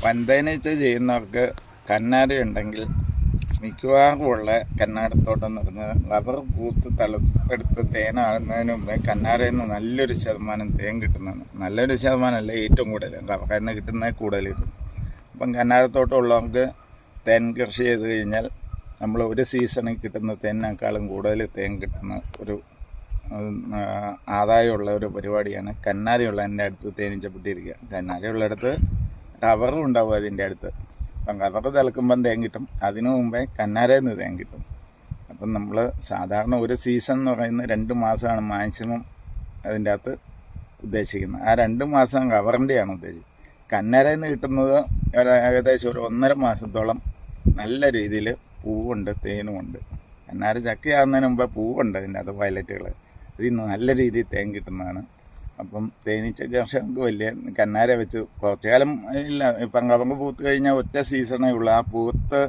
വൻതേനീച്ച ചെയ്യുന്നവർക്ക് കന്നാര ഉണ്ടെങ്കിൽ മിക്കവാറും ഉള്ള കന്നാരത്തോട്ടം എന്ന് പറഞ്ഞാൽ റബ്ബർ പൂത്ത് എടുത്ത് തേനാകുന്നതിന് മുമ്പേ കന്നാരയിൽ നിന്ന് നല്ലൊരു ശതമാനം തേൻ കിട്ടുന്നതാണ്. നല്ലൊരു ശതമാനമല്ല, ഏറ്റവും കൂടുതൽ റബ്ബറിൽ നിന്ന് കിട്ടുന്നത് കൂടുതൽ കിട്ടും. അപ്പം കന്നാരത്തോട്ടം ഉള്ളവർക്ക് തേൻ കൃഷി ചെയ്ത് കഴിഞ്ഞാൽ നമ്മൾ ഒരു സീസണിൽ കിട്ടുന്ന തേനിനേക്കാളും കൂടുതൽ തേൻ കിട്ടുന്ന ഒരു ആദായമുള്ള ഒരു പരിപാടിയാണ് കന്നാരയുള്ളതിൻ്റെ അടുത്ത് തേനീച്ചപ്പെട്ടിരിക്കുക. കന്നാരയുള്ളിടത്ത് റബ്ബറും ഉണ്ടാവും അതിൻ്റെ അടുത്ത്. അപ്പം റബ്ബർ തിളക്കുമ്പം തേൻ കിട്ടും, അതിനു മുമ്പേ കന്നാരയിൽ നിന്ന് തേൻ കിട്ടും. അപ്പം നമ്മൾ സാധാരണ ഒരു സീസൺ എന്ന് പറയുന്നത് 2 മാസമാണ് മാക്സിമം അതിൻ്റെ അകത്ത് ഉദ്ദേശിക്കുന്നത്. ആ 2 മാസം റബ്ബറിൻ്റെയാണ് ഉദ്ദേശിക്കുന്നത്. കന്നാരയിൽ നിന്ന് കിട്ടുന്നത് ഏകദേശം ഒരു 1.5 മാസത്തോളം നല്ല രീതിയിൽ പൂവുണ്ട്, തേനുമുണ്ട്. കന്നാര ചക്കയാകുന്നതിന് മുമ്പേ പൂവുണ്ട് അതിൻ്റെ അകത്ത്, വയലറ്റുകൾ. ഇതിൽ നല്ല രീതിയിൽ തേൻ കിട്ടുന്നതാണ്. അപ്പം തേനീച്ച കർഷകർക്ക് വലിയ കന്നാര വെച്ച് കുറച്ചു കാലം ഇല്ല. ഇപ്പം റബ്ബർ പൂത്ത് കഴിഞ്ഞാൽ ഒറ്റ സീസണേ ഉള്ളൂ. ആ പൂത്ത്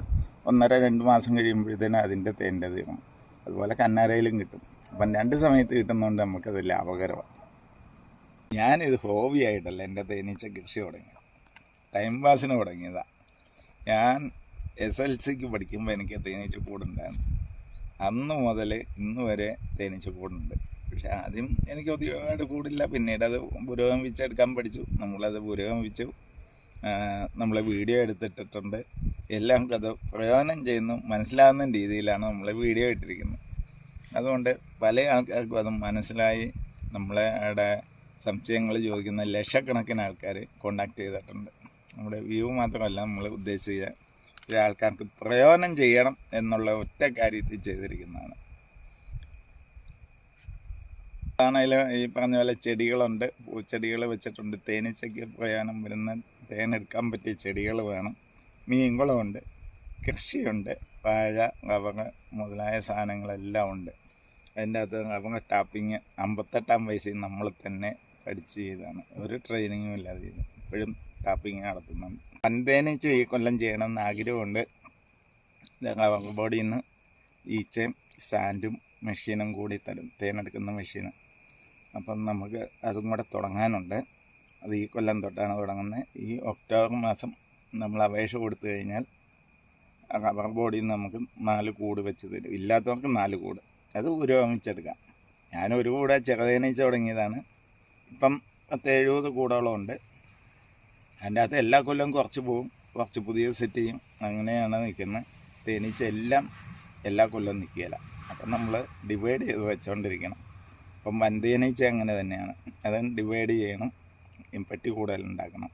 1.5-2 മാസം കഴിയുമ്പോഴത്തേനും അതിൻ്റെ തേൻ്റെ തീരും. അതുപോലെ കന്നാരയിലും കിട്ടും. അപ്പം 2 സമയത്ത് കിട്ടുന്നതുകൊണ്ട് നമുക്കത് ലാഭകരമാണ്. ഞാനിത് ഹോബിയായിട്ടല്ല എൻ്റെ തേനീച്ച കൃഷി തുടങ്ങിയത്, ടൈം പാസിന് തുടങ്ങിയതാണ്. ഞാൻ SLCക്ക് പഠിക്കുമ്പോൾ എനിക്ക് തേനീച്ച കൂടുണ്ടായിരുന്നു. അന്ന് മുതൽ ഇന്ന് വരെ തേനീച്ച കൂടുണ്ട്. പക്ഷെ ആദ്യം എനിക്ക് ഒരുപാട് കൂടില്ല, പിന്നീട് അത് പുരോഗമിച്ചെടുക്കാൻ പഠിച്ചു. നമ്മളത് പുരോഗമിച്ചു, നമ്മൾ വീഡിയോ എടുത്തിട്ടിട്ടുണ്ട്. എല്ലാവർക്കും അത് പ്രയോജനം ചെയ്യുന്നു മനസ്സിലാകുന്ന രീതിയിലാണ് നമ്മൾ വീഡിയോ ഇട്ടിരിക്കുന്നത്. അതുകൊണ്ട് പല ആൾക്കാർക്കും അത് മനസ്സിലായി നമ്മളുടെ സംശയങ്ങൾ ചോദിക്കുന്ന ലക്ഷക്കണക്കിന് ആൾക്കാർ കോണ്ടാക്ട് ചെയ്തിട്ടുണ്ട്. നമ്മുടെ വ്യൂ മാത്രമല്ല, നമ്മൾ ഉദ്ദേശിച്ച ഒരാൾക്കാർക്ക് പ്രയോജനം ചെയ്യണം എന്നുള്ള ഒറ്റ കാര്യത്തിൽ ചെയ്തിരിക്കുന്നതാണ്. ആണെങ്കിലും ഈ പറഞ്ഞ പോലെ ചെടികളുണ്ട്, പൂച്ചെടികൾ വെച്ചിട്ടുണ്ട്. തേനീച്ചയ്ക്ക് പ്രയോജനം വരുന്ന തേനെടുക്കാൻ പറ്റിയ ചെടികൾ വേണം. മീൻകുളമുണ്ട്, കൃഷിയുണ്ട്, വാഴ, റബ്ബർ മുതലായ സാധനങ്ങളെല്ലാം ഉണ്ട്. അതിൻ്റെ അകത്ത് റബ്ബർ ടാപ്പിങ് 58-ാം വയസ്സിൽ നമ്മൾ തന്നെ പഠിച്ച് ചെയ്താണ്. ഒരു ട്രെയിനിങ്ങും ഇല്ലാതെ ചെയ്ത് ഇപ്പോഴും ടാപ്പിങ് നടത്തുന്നുണ്ട്. വൻതേനീച്ച ഈ കൊല്ലം ചെയ്യണമെന്ന് ആഗ്രഹമുണ്ട്. റബ്ബർ ബോർഡിൽ നിന്ന് ഈച്ചയും സാൻഡും മെഷീനും കൂടി തരും, തേനെടുക്കുന്ന മെഷീന്. അപ്പം നമുക്ക് അതും കൂടെ തുടങ്ങാനുണ്ട്. അത് ഈ കൊല്ലം തൊട്ടാണ് തുടങ്ങുന്നത്. ഈ ഒക്ടോബർ മാസം നമ്മൾ അപേക്ഷ കൊടുത്തു കഴിഞ്ഞാൽ റബ്ബർ ബോർഡിൽ നിന്ന് നമുക്ക് 4 കൂട് വെച്ച് തരും. ഇല്ലാത്തവർക്ക് 4 കൂട്. അത് പുരോഗമിച്ചെടുക്കാം. ഞാനൊരു കൂടെ ചെറുതേനീച്ച തുടങ്ങിയതാണ്. ഇപ്പം 70 കൂടോളം ഉണ്ട്. അതിൻ്റെ അകത്ത് എല്ലാ കൊല്ലവും കുറച്ച് പോവും, കുറച്ച് പുതിയ സെറ്റ് ചെയ്യും. അങ്ങനെയാണ് നിൽക്കുന്നത്. തേനീച്ച എല്ലാം എല്ലാ കൊല്ലവും നിൽക്കുകയില്ല. അപ്പം നമ്മൾ ഡിവൈഡ് ചെയ്ത് വെച്ചുകൊണ്ടിരിക്കണം. അപ്പം വൻതേനീച്ച അങ്ങനെ തന്നെയാണ്, അത് ഡിവൈഡ് ചെയ്യണം, പെട്ടി കൂടുതലുണ്ടാക്കണം.